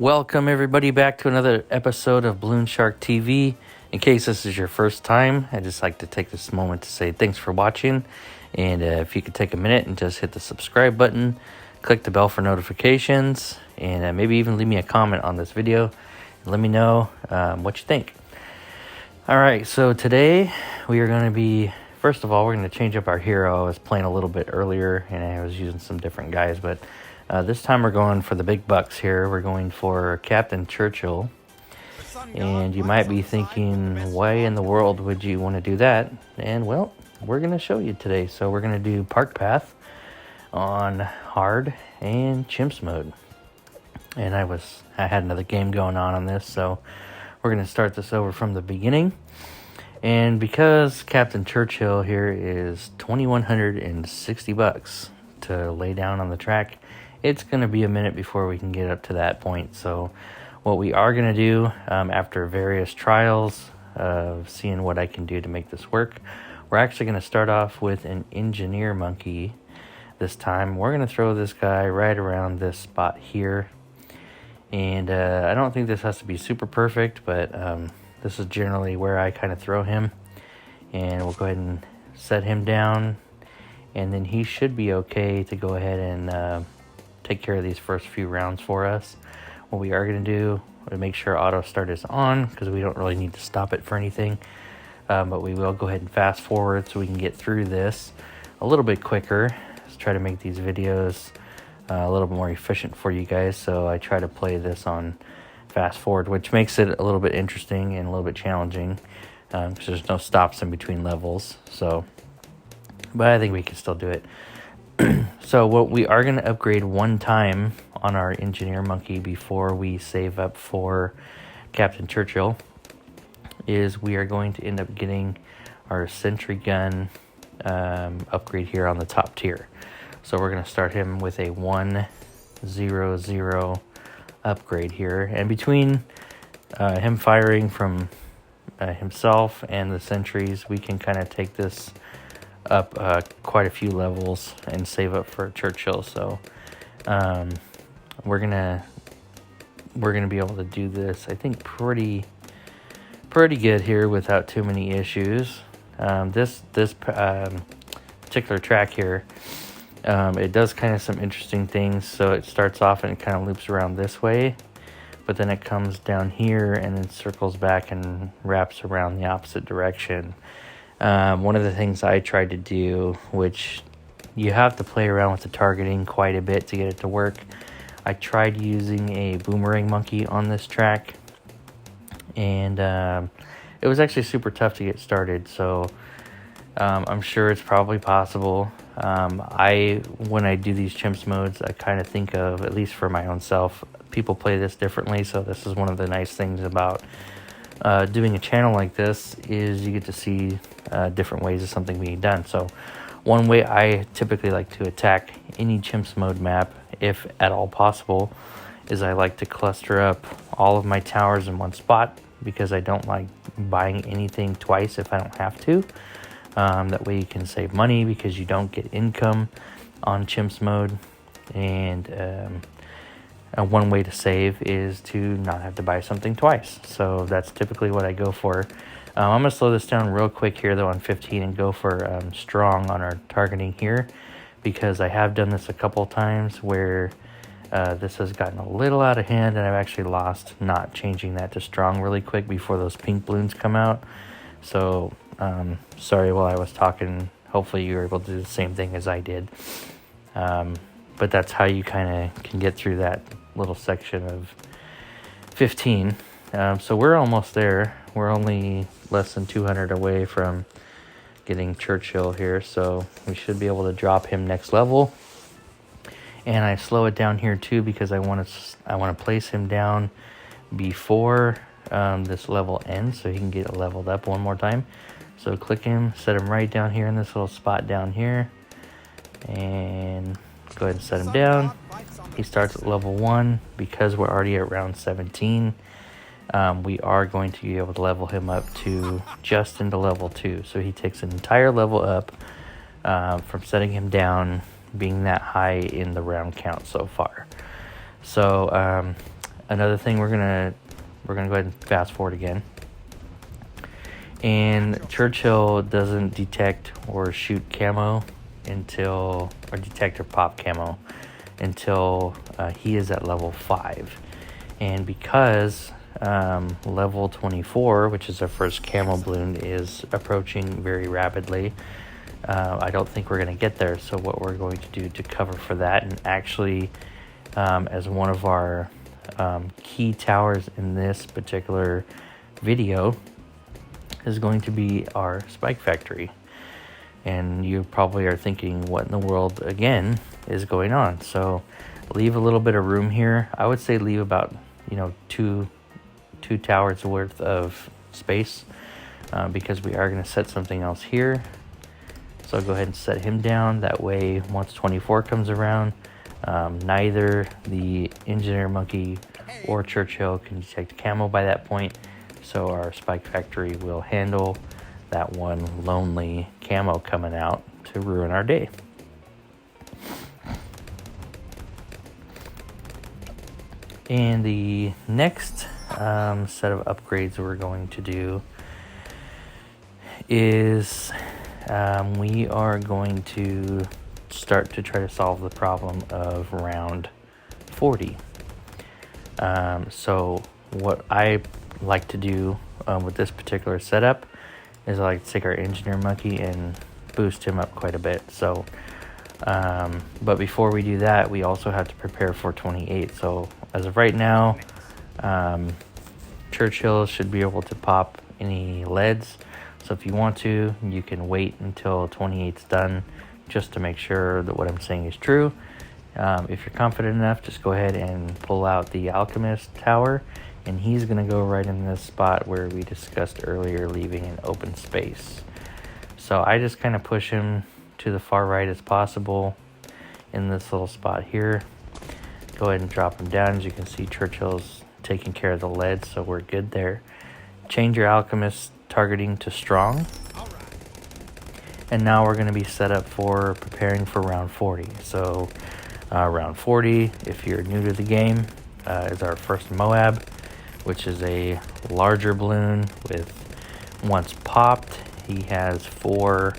Welcome everybody back to another episode of BloonSharkTV. In case this is your first time, I'd just like to take this moment to say thanks for watching. And if you could take a minute and just hit the subscribe button, click the bell for notifications, and maybe even leave me a comment on this video and let me know what you think. Alright, so today we are going to be, first of all, we're going to change up our hero. I was playing a little bit earlier and I was using some different guys, but this time we're going for the big bucks here. We're going for Captain Churchill. And you might be thinking, why in the world would you want to do that? And well, we're going to show you today. So we're going to do Park Path on hard and chimps mode. And I had another game going on this, so we're going to start this over from the beginning. And because Captain Churchill here is $2,160 to lay down on the track, it's going to be a minute before we can get up to that point. So what we are going to do after various trials of seeing what I can do to make this work, we're actually going to start off with an engineer monkey this time. We're going to throw this guy right around this spot here. And I don't think this has to be super perfect, but this is generally where I kind of throw him. And we'll go ahead and set him down. And then he should be okay to go ahead and take care of these first few rounds for us. What we are going to do is make sure auto start is on, because we don't really need to stop it for anything. But we will go ahead and fast forward so we can get through this a little bit quicker. Let's try to make these videos a little bit more efficient for you guys. So I try to play this on fast forward, which makes it a little bit interesting and a little bit challenging, because there's no stops in between levels. So, but I think we can still do it. So what we are going to upgrade one time on our engineer monkey before we save up for Captain Churchill is we are going to end up getting our sentry gun upgrade here on the top tier. So we're going to start him with a 100 upgrade here, and between him firing from himself and the sentries, we can kind of take this up quite a few levels and save up for Churchill. So we're gonna be able to do this, I think, pretty good here without too many issues. This particular track here, it does kind of some interesting things. So it starts off and it kind of loops around this way, but then it comes down here and then circles back and wraps around the opposite direction. One of the things I tried to do, which you have to play around with the targeting quite a bit to get it to work, I tried using a boomerang monkey on this track, and it was actually super tough to get started. So I'm sure it's probably possible. When I do these chimps modes, I kind of think of, at least for my own self, people play this differently. So this is one of the nice things about doing a channel like this, is you get to see different ways of something being done. So one way I typically like to attack any chimps mode map, if at all possible, is I like to cluster up all of my towers in one spot, because I don't like buying anything twice if I don't have to. That way you can save money, because you don't get income on chimps mode. And one way to save is to not have to buy something twice. So that's typically what I go for. I'm going to slow this down real quick here, though, on 15, and go for strong on our targeting here, because I have done this a couple times where this has gotten a little out of hand, and I've actually lost not changing that to strong really quick before those pink balloons come out. So sorry while I was talking. Hopefully you were able to do the same thing as I did. But that's how you kind of can get through that little section of 15. So we're almost there. We're only less than 200 away from getting Churchill here, so we should be able to drop him next level. And I slow it down here too, because I want to place him down before this level ends, so he can get leveled up one more time. So click him, set him right down here in this little spot down here, and go ahead and set him down. He starts at level 1. Because we're already at round 17, we are going to be able to level him up to just into level 2. So he takes an entire level up from setting him down, being that high in the round count so far. So Another thing, we're gonna go ahead and fast forward again. And Churchill doesn't detect or shoot camo until, or detect or pop camo until he is at level 5. And because level 24, which is our first camo balloon, is approaching very rapidly, I don't think we're going to get there. So what we're going to do to cover for that, and actually as one of our key towers in this particular video, is going to be our spike factory. And you probably are thinking, what in the world again is going on? So leave a little bit of room here. I would say leave about, you know, two towers worth of space, because we are going to set something else here. So I'll go ahead and set him down. That way, once 24 comes around, neither the engineer monkey or Churchill can detect camo by that point. So our spike factory will handle that one lonely camo coming out to ruin our day. And the next set of upgrades we're going to do is we are going to start to try to solve the problem of round 40. So what I like to do with this particular setup is I like to take our engineer monkey and boost him up quite a bit. So but before we do that, we also have to prepare for 28. So as of right now, Churchill should be able to pop any leads. So if you want to, you can wait until 28's done just to make sure that what I'm saying is true. If you're confident enough, just go ahead and pull out the alchemist tower, and he's going to go right in this spot where we discussed earlier, leaving an open space. So I just kind of push him to the far right as possible in this little spot here. Go ahead and drop him down. As you can see, Churchill's taking care of the lead, so we're good there. Change your alchemist targeting to strong. And now we're going to be set up for preparing for round 40. So round 40, if you're new to the game, is our first Moab, which is a larger balloon with, once popped, he has 4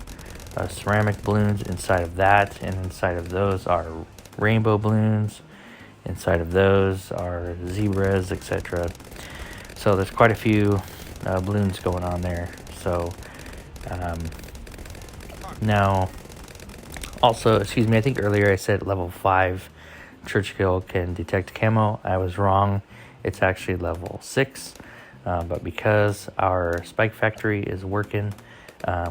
ceramic balloons inside of that, and inside of those are rainbow balloons. Inside of those are zebras, etc. So there's quite a few balloons going on there. So now, also, excuse me, I think earlier I said level 5 Churchill can detect camo. I was wrong. It's actually level 6. But because our spike factory is working,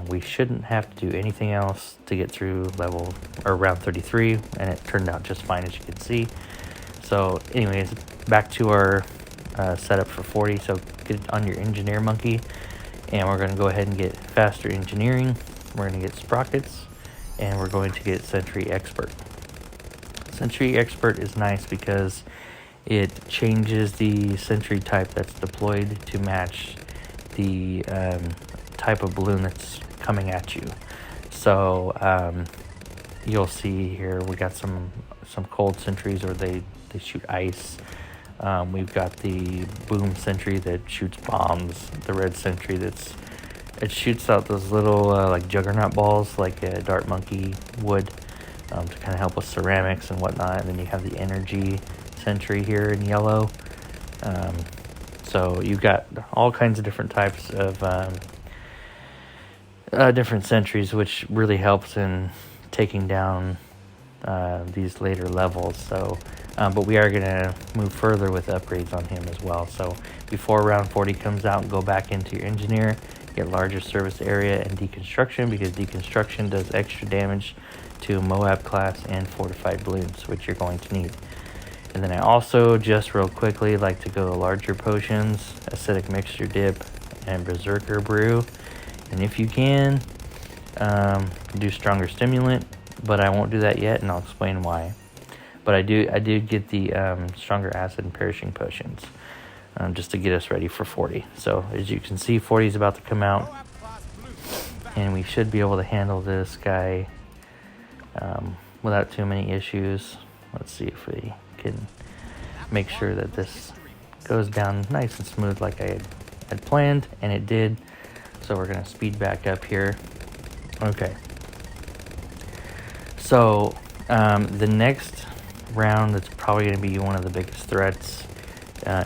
we shouldn't have to do anything else to get through level or round 33, and it turned out just fine, as you can see. So anyways, back to our setup for 40. So get on your engineer monkey, and we're going to go ahead and get faster engineering. We're going to get sprockets, and we're going to get Sentry Expert. Sentry Expert is nice because it changes the sentry type that's deployed to match the type of balloon that's coming at you. So you'll see here we got some cold sentries, or they shoot ice. We've got the boom sentry that shoots bombs. The red sentry it shoots out those little like juggernaut balls, like a dart monkey would, to kind of help with ceramics and whatnot. And then you have the energy sentry here in yellow. So you've got all kinds of different types of different sentries, which really helps in taking down these later levels. So but we are going to move further with upgrades on him as well. So before round 40 comes out, go back into your engineer, get larger service area and deconstruction, because deconstruction does extra damage to Moab class and fortified balloons, which you're going to need. And then I also, just real quickly, like to go to larger potions, acidic mixture dip, and berserker brew. And if you can, do stronger stimulant, but I won't do that yet, and I'll explain why. But I did get the stronger acid and perishing potions, just to get us ready for 40. So as you can see, 40 is about to come out, and we should be able to handle this guy without too many issues. Let's see if we can make sure that this goes down nice and smooth like I had planned, and it did. So we're going to speed back up here. Okay. So the next round that's probably going to be one of the biggest threats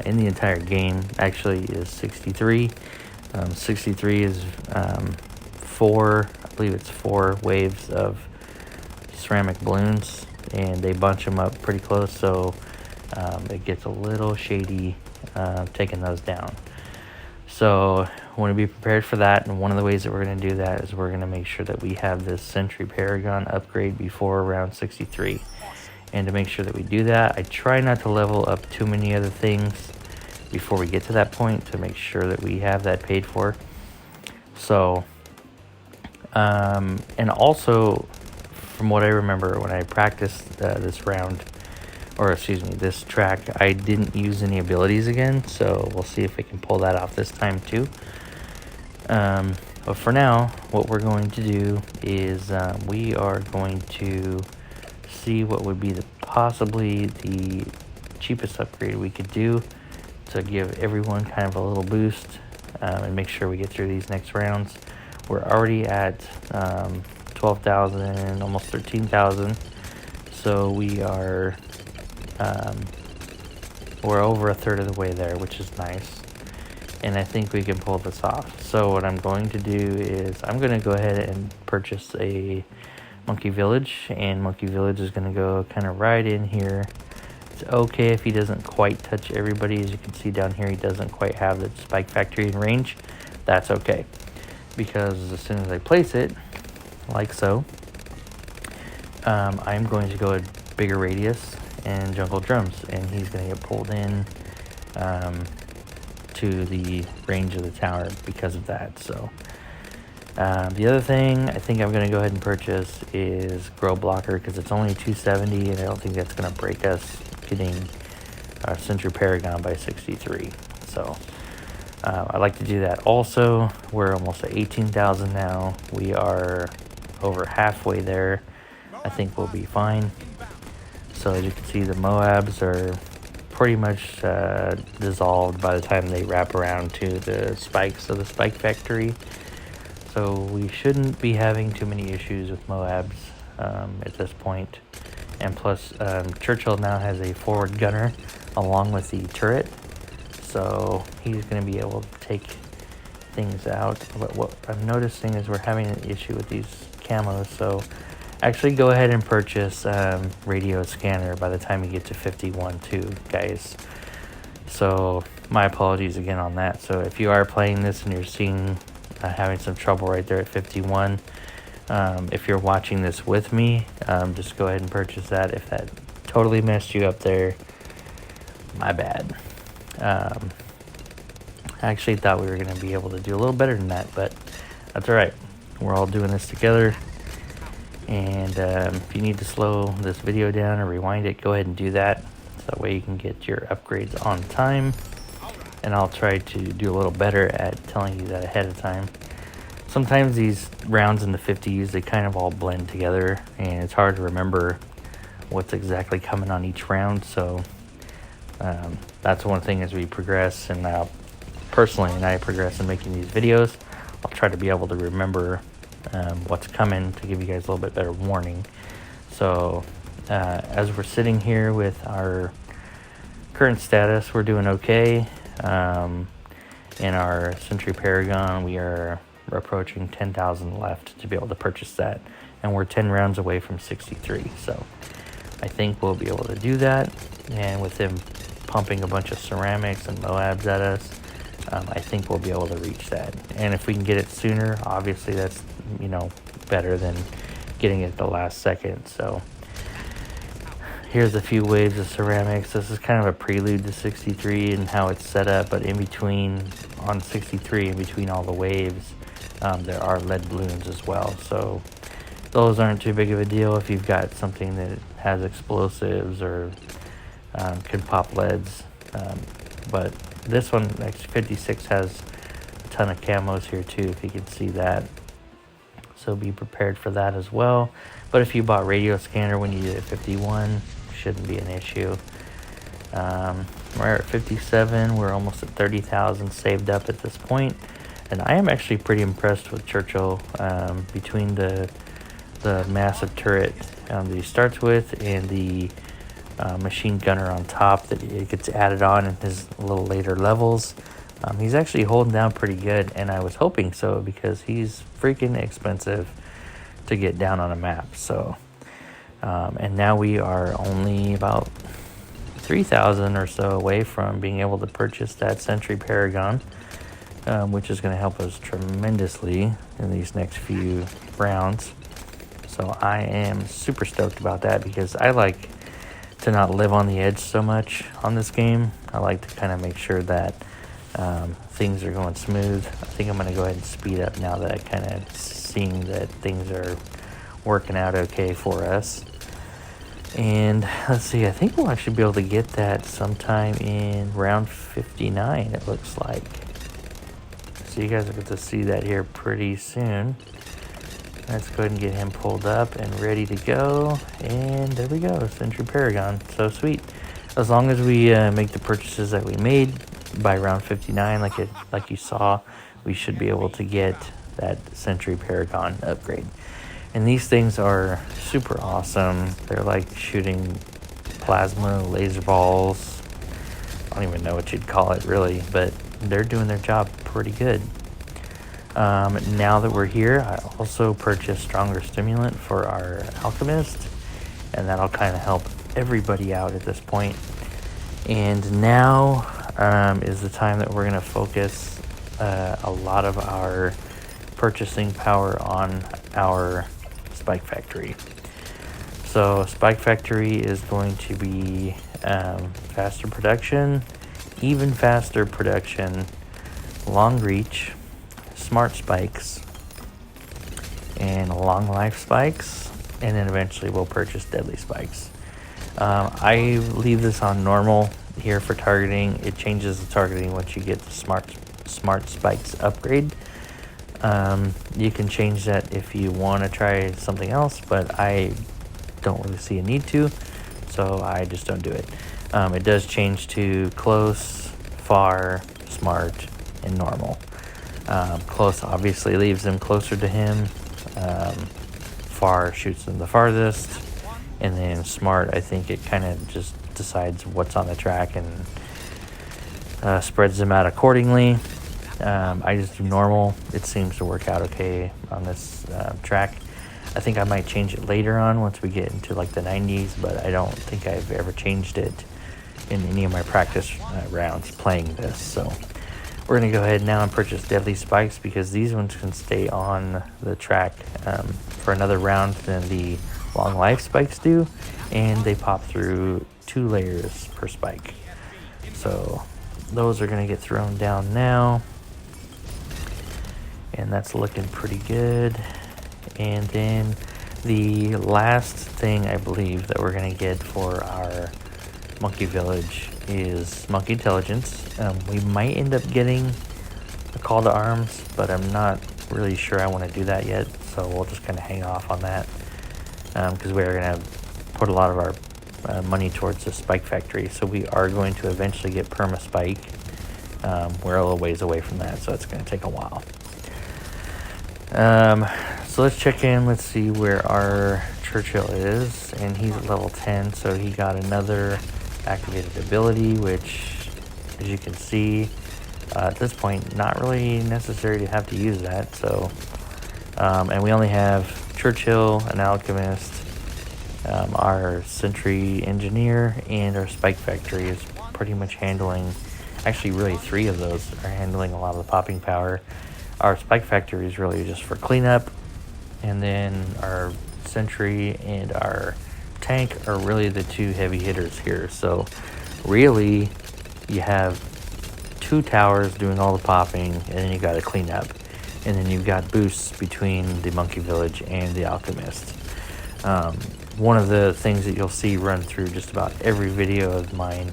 in the entire game actually is 63. 63 is I believe it's 4 waves of ceramic balloons, and they bunch them up pretty close, so it gets a little shady taking those down. So I want to be prepared for that, and one of the ways that we're going to do that is we're going to make sure that we have this Sentry Paragon upgrade before round 63. And to make sure that we do that, I try not to level up too many other things before we get to that point to make sure that we have that paid for. So, and also, from what I remember when I practiced this round, or excuse me, this track, I didn't use any abilities again, so we'll see if we can pull that off this time too. But for now, what we're going to do is we are going to see what would be possibly the cheapest upgrade we could do to give everyone kind of a little boost and make sure we get through these next rounds. We're already at 12,000, almost 13,000, so we're over a third of the way there, which is nice, and I think we can pull this off. So what I'm going to do is I'm going to go ahead and purchase a Monkey Village, and Monkey Village is going to go kind of right in here. It's okay if he doesn't quite touch everybody. As you can see down here, he doesn't quite have the spike factory in range. That's okay, because as soon as I place it, like so, I'm going to go a bigger radius and jungle drums, and he's going to get pulled in to the range of the tower because of that. So the other thing I think I'm going to go ahead and purchase is Grow Blocker, because it's only 270, and I don't think that's going to break us getting our Sentry Paragon by 63. So I like to do that. Also, we're almost at 18,000 now. We are over halfway there. I think we'll be fine. So as you can see, the Moabs are pretty much dissolved by the time they wrap around to the spikes of the spike factory. So we shouldn't be having too many issues with Moabs at this point. And plus, Churchill now has a forward gunner along with the turret, so he's going to be able to take things out. But what I'm noticing is we're having an issue with these camos, so actually go ahead and purchase radio scanner by the time you get to 51 too, guys. So my apologies again on that. So if you are playing this and you're seeing having some trouble right there at 51, if you're watching this with me, just go ahead and purchase that. If that totally messed you up there, my bad. I actually thought we were going to be able to do a little better than that, but that's all right. We're all doing this together. And if you need to slow this video down or rewind it, go ahead and do that. So that way you can get your upgrades on time. And I'll try to do a little better at telling you that ahead of time. Sometimes these rounds in the 50s, they kind of all blend together, and it's hard to remember what's exactly coming on each round. So that's one thing as we progress, and personally, and I progress in making these videos, I'll try to be able to remember what's coming to give you guys a little bit better warning. So as we're sitting here with our current status, we're doing okay. In our Sentry Paragon, we are approaching 10,000 left to be able to purchase that, and we're 10 rounds away from 63. So I think we'll be able to do that, and with him pumping a bunch of ceramics and Moabs at us, I think we'll be able to reach that. And if we can get it sooner, obviously that's, you know, better than getting it at the last second. So here's a few waves of ceramics. This is kind of a prelude to 63 and how it's set up, but in between, on 63, in between all the waves, there are lead balloons as well. So those aren't too big of a deal if you've got something that has explosives or can pop leads. But this one, X56, has a ton of camos here too, if you can see that. So be prepared for that as well. But if you bought radio scanner when you did it 51, shouldn't be an issue. We're at 57. We're almost at 30,000 saved up at this point. And I am actually pretty impressed with Churchill, between the massive turret that he starts with and the machine gunner on top that it gets added on in his little later levels. He's actually holding down pretty good, and I was hoping so because he's freaking expensive to get down on a map. So, and now we are only about 3,000 or so away from being able to purchase that Sentry Paragon, which is going to help us tremendously in these next few rounds. So I am super stoked about that because I like to not live on the edge so much on this game. I like to kind of make sure that things are going smooth. I think I'm going to go ahead and speed up now that I kind of seeing that things are working out okay for us. And let's see, I think we'll actually be able to get that sometime in round 59, it looks like. So you guys will get to see that here pretty soon. Let's go ahead and get him pulled up and ready to go. And there we go, Sentry Paragon. So sweet. As long as we make the purchases that we made by round 59, like you saw, we should be able to get that Sentry Paragon upgrade. And these things are super awesome. They're like shooting plasma laser balls. I don't even know what you'd call it really, but they're doing their job pretty good. Now that we're here, I also purchased Stronger Stimulant for our Alchemist, and that'll kind of help everybody out at this point. And now is the time that we're going to focus a lot of our purchasing power on our Spike Factory. So Spike Factory is going to be faster production, even faster production, long reach, smart spikes, and long life spikes, and then eventually we'll purchase deadly spikes. I leave this on normal here for targeting. It changes the targeting once you get the smart spikes upgrade. You can change that if you want to try something else, but I don't really see a need to, so I just don't do it. It does change to close, far, smart, and normal. Close obviously leaves them closer to him. Far shoots them the farthest, and then smart, I think it kind of just decides what's on the track and spreads them out accordingly. I just do normal. It seems to work out okay on this track. I think I might change it later on once we get into like the 90s, but I don't think I've ever changed it in any of my practice rounds playing this. So we're going to go ahead now and purchase deadly spikes because these ones can stay on the track for another round than the long life spikes do, and they pop through 2 layers per spike. So those are going to get thrown down now, and that's looking pretty good. And then the last thing I believe that we're going to get for our Monkey Village is Monkey Intelligence. We might end up getting a Call to Arms, but I'm not really sure I want to do that yet, so we'll just kind of hang off on that because we're going to put a lot of our money towards the Spike Factory. So we are going to eventually get Perma Spike. We're a little ways away from that, so it's going to take a while. So let's check in. Let's see where our Churchill is, and he's at level 10, so he got another activated ability, which, as you can see, at this point, not really necessary to have to use that. So, and we only have Churchill, an Alchemist, our Sentry Engineer, and our Spike Factory is pretty much handling, actually really 3 of those are handling a lot of the popping power. Our Spike Factory is really just for cleanup, and then our Sentry and our Tank are really the 2 heavy hitters here. So really you have 2 towers doing all the popping, and then you got to clean up, and then you've got boosts between the Monkey Village and the Alchemist. One of the things that you'll see run through just about every video of mine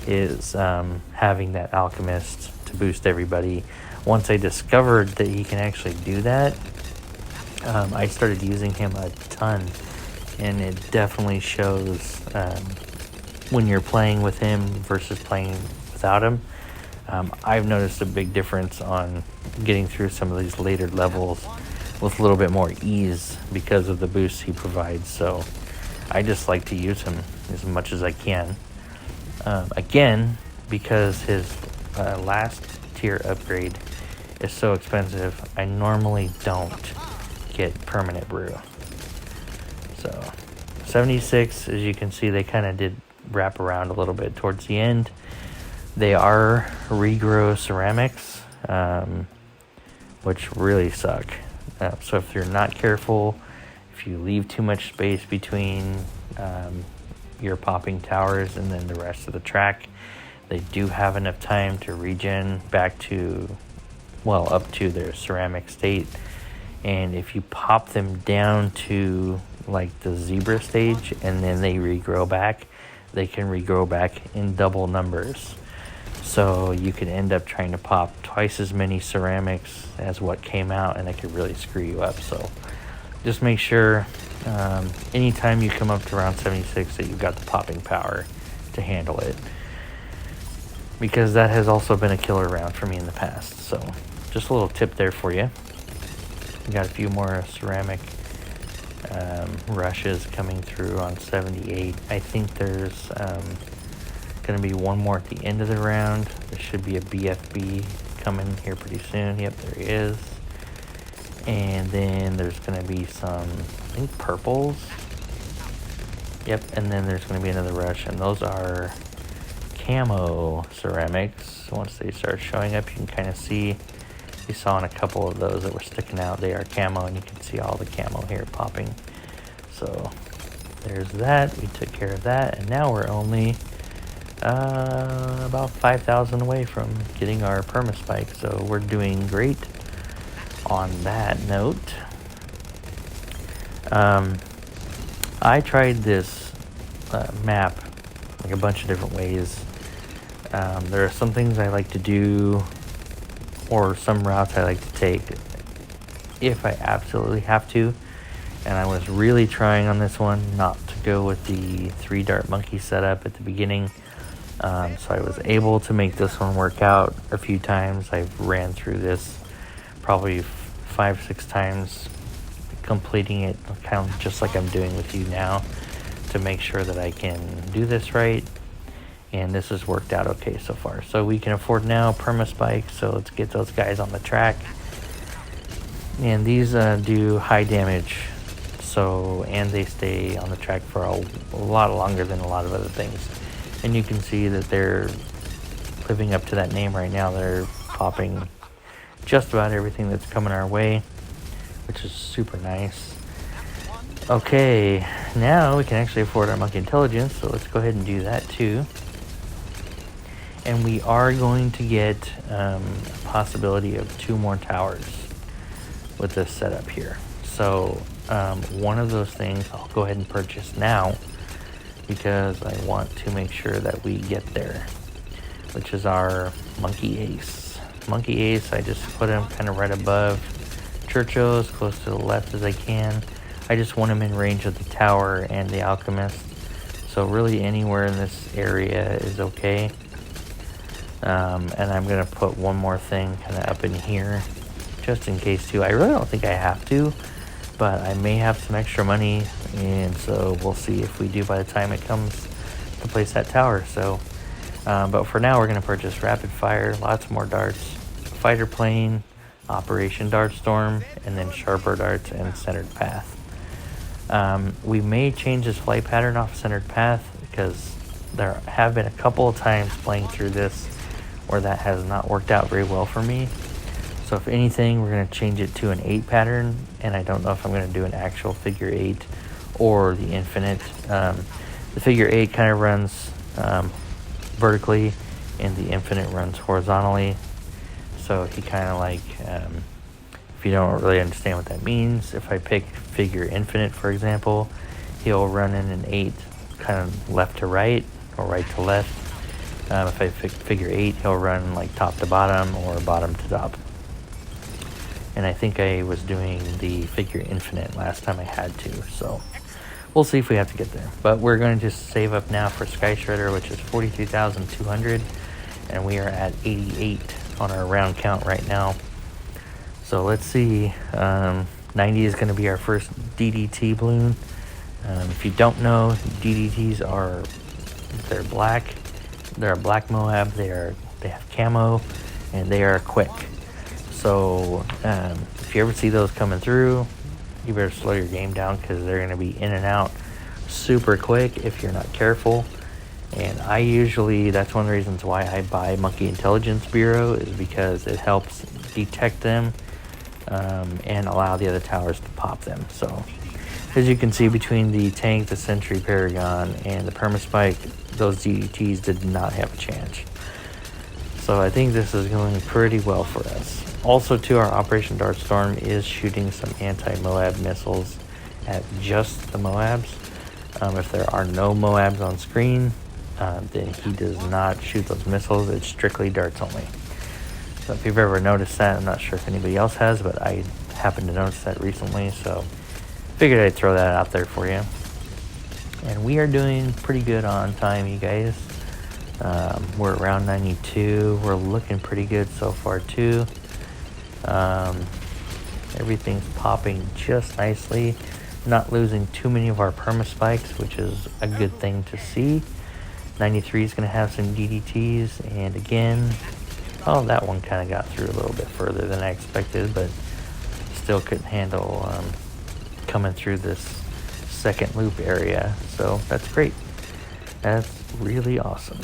is having that Alchemist to boost everybody. Once I discovered that he can actually do that, I started using him a ton, and it definitely shows when you're playing with him versus playing without him. I've noticed a big difference on getting through some of these later levels with a little bit more ease because of the boosts he provides. So I just like to use him as much as I can. Again, because his last tier upgrade is so expensive, I normally don't get permanent brew. So 76, as you can see, they kind of did wrap around a little bit towards the end. They are regrow ceramics, which really suck. So if you're not careful, if you leave too much space between your popping towers and then the rest of the track, they do have enough time to regen back to, well, up to their ceramic state. And if you pop them down to like the zebra stage and then they regrow back, they can regrow back in double numbers. So you could end up trying to pop twice as many ceramics as what came out, and it could really screw you up. So just make sure anytime you come up to round 76 that you've got the popping power to handle it, because that has also been a killer round for me in the past. So just a little tip there for you. We got a few more ceramic rushes coming through on 78. I think there's going to be one more at the end of the round. There should be a BFB coming here pretty soon. Yep, there he is. And then there's going to be some, I think, purples. Yep, and then there's going to be another rush, and those are camo ceramics. Once they start showing up, you can kind of see, you saw in a couple of those that were sticking out, they are camo, and you can see all the camo here popping. So there's that. We took care of that, and now we're only about 5,000 away from getting our perma-spike, so we're doing great on that note. I tried this map like a bunch of different ways. There are some things I like to do, or some routes I like to take if I absolutely have to, and I was really trying on this one not to go with the 3 dart monkey setup at the beginning. So I was able to make this one work out a few times. I've ran through this probably 5-6 times, completing it kind of just like I'm doing with you now, to make sure that I can do this right. And this has worked out okay so far. So we can afford now perma spike, so let's get those guys on the track. And these do high damage, so, and they stay on the track for a lot longer than a lot of other things. And you can see that they're living up to that name right now. They're popping just about everything that's coming our way, which is super nice. Okay, now we can actually afford our monkey intelligence, so let's go ahead and do that too. And we are going to get a possibility of 2 more towers with this setup here. So one of those things I'll go ahead and purchase now, because I want to make sure that we get there, which is our Monkey Ace. Monkey Ace, I just put him kind of right above Churchill, as close to the left as I can. I just want him in range of the tower and the alchemist, so really anywhere in this area is okay. And I'm going to put one more thing kind of up in here, just in case too. I really don't think I have to, but I may have some extra money, and so we'll see if we do by the time it comes to place that tower. So, but for now, we're going to purchase rapid fire, lots more darts, fighter plane, operation dart storm, and then sharper darts and centered path. We may change this flight pattern off centered path, because there have been a couple of times playing through this where that has not worked out very well for me. So if anything, we're going to change it to an 8 pattern, and I don't know if I'm going to do an actual figure 8 or the infinite. The figure 8 kind of runs vertically, and the infinite runs horizontally. So he kind of like, if you don't really understand what that means, if I pick figure infinite, for example, he'll run in an 8 kind of left to right or right to left. If I pick figure 8, he'll run like top to bottom or bottom to top. And I think I was doing the figure infinite last time I had to. So we'll see if we have to get there. But we're going to just save up now for Sky Shredder, which is 42,200, and we are at 88 on our round count right now. So let's see. 90 is going to be our first DDT balloon. If you don't know, DDTs they're black. They're a black Moab. They have camo, and they are quick. So if you ever see those coming through, you better slow your game down, because they're going to be in and out super quick if you're not careful. And that's one of the reasons why I buy Monkey Intelligence Bureau, is because it helps detect them and allow the other towers to pop them. So as you can see, between the tank, the Sentry Paragon, and the Permaspike, those DDTs did not have a chance. So I think this is going pretty well for us. Also, too, our Operation Darkstorm is shooting some anti-Moab missiles at just the Moabs. If there are no Moabs on screen, then he does not shoot those missiles. It's strictly darts only. So if you've ever noticed that, I'm not sure if anybody else has, but I happened to notice that recently, so figured I'd throw that out there for you. And we are doing pretty good on time, you guys. We're around 92. We're looking pretty good so far, too. Everything's popping just nicely. Not losing too many of our permaspikes, which is a good thing to see. 93 is going to have some DDTs, and again, that one kind of got through a little bit further than I expected, but still couldn't handle coming through this second loop area. So that's great. That's really awesome.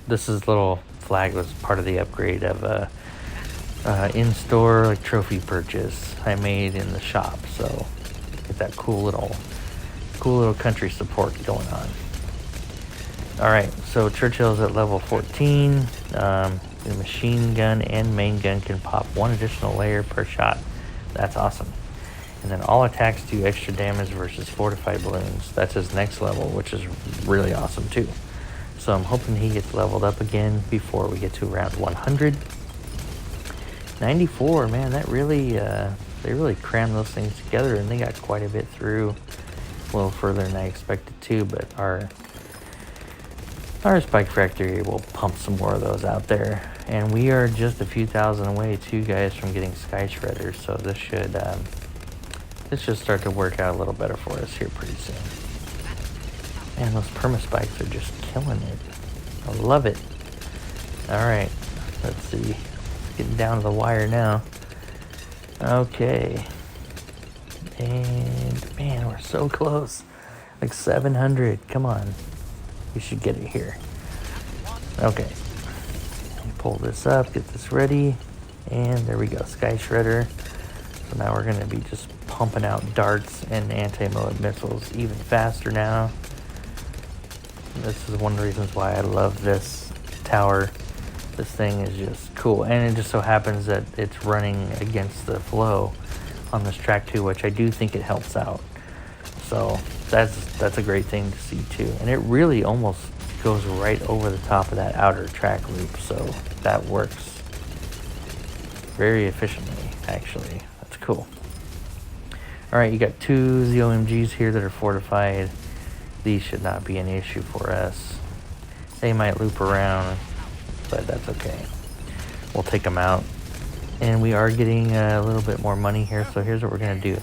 This little flag was part of the upgrade of in-store trophy purchase I made in the shop. So get that cool little country support going on. All right, so Churchill's at level 14. The machine gun and main gun can pop one additional layer per shot. That's awesome. And then all attacks do extra damage versus fortified balloons. That's his next level, which is really awesome too. So I'm hoping he gets leveled up again before we get to around 100. 94, man, that really, they really crammed those things together, and they got quite a bit through, a little further than I expected to, but our Spike Factory will pump some more of those out there. And we are just a few thousand away too, guys, from getting Sky Shredders, so this should start to work out a little better for us here pretty soon. Man, those permaspikes are just killing it. I love it. Alright, let's see. Getting down to the wire now. Okay. And man, we're so close. Like 700. Come on. We should get it here. Okay. Pull this up, get this ready. And there we go. Sky Shredder. So now we're going to be just pumping out darts and anti-Moab missiles even faster now. This is one of the reasons why I love this tower. This thing is just cool, and it just so happens that it's running against the flow on this track too, which I do think it helps out. So that's a great thing to see too, and it really almost goes right over the top of that outer track loop, so that works very efficiently actually. That's cool. All right, you got two ZOMGs here that are fortified. These should not be an issue for us. They might loop around, but that's okay. We'll take them out. And we are getting a little bit more money here, so here's what we're going to do.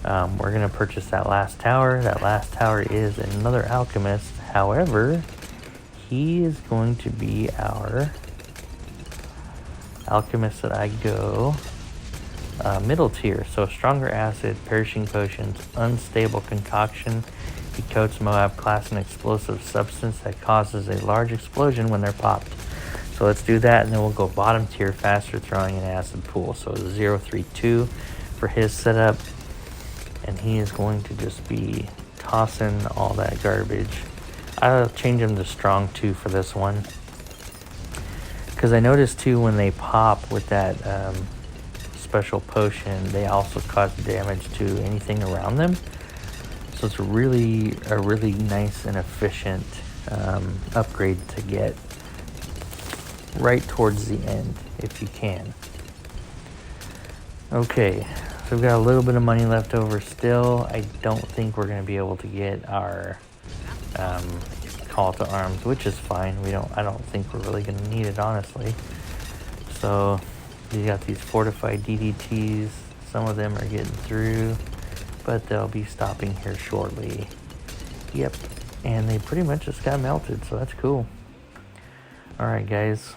We're going to purchase that last tower. That last tower is another alchemist. However, he is going to be our alchemist that I go middle tier. So stronger acid, perishing potions, unstable concoction. He coats Moab class an explosive substance that causes a large explosion when they're popped. So let's do that, and then we'll go bottom tier, faster throwing an acid pool. So 032 for his setup, and he is going to just be tossing all that garbage. I'll change him to strong 2 for this one, because I noticed too when they pop with that special potion, they also cause damage to anything around them. So it's a really nice and efficient upgrade to get right towards the end if you can. Okay, So we've got a little bit of money left over still. I don't think we're going to be able to get our call to arms, which is fine. I don't think we're really going to need it, honestly. So you got these fortified DDTs. Some of them are getting through, but they'll be stopping here shortly. Yep, and they pretty much just got melted, so that's cool. All right, guys.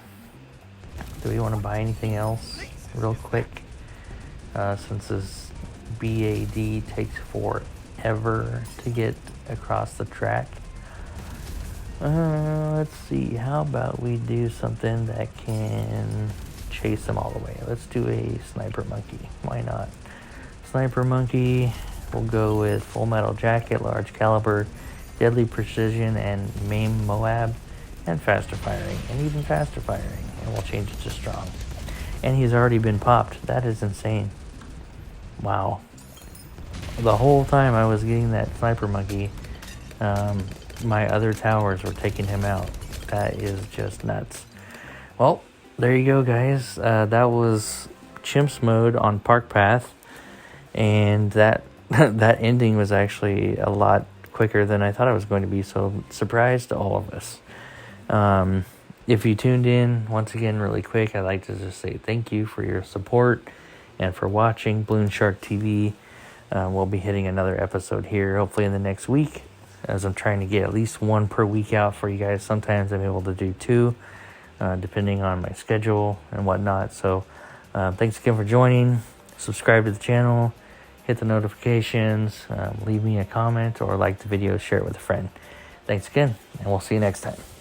Do we want to buy anything else real quick? Since this BAD takes forever to get across the track. Let's see. How about we do something that can chase them all the way? Let's do a sniper monkey. Why not? Sniper monkey. We'll go with full metal jacket, large caliber, deadly precision, and maim Moab, and faster firing, and even faster firing. And we'll change it to strong. And he's already been popped. That is insane. Wow. The whole time I was getting that sniper monkey, my other towers were taking him out. That is just nuts. Well, there you go, guys. That was Chimps mode on Park Path, and that that ending was actually a lot quicker than I thought it was going to be. So surprise to all of us. If you tuned in, once again, really quick, I'd like to just say thank you for your support and for watching BloonSharkTV. We'll be hitting another episode here, hopefully in the next week, as I'm trying to get at least one per week out for you guys. Sometimes I'm able to do two, depending on my schedule and whatnot. So thanks again for joining. Subscribe to the channel, hit the notifications, leave me a comment, or like the video, share it with a friend. Thanks again, and we'll see you next time.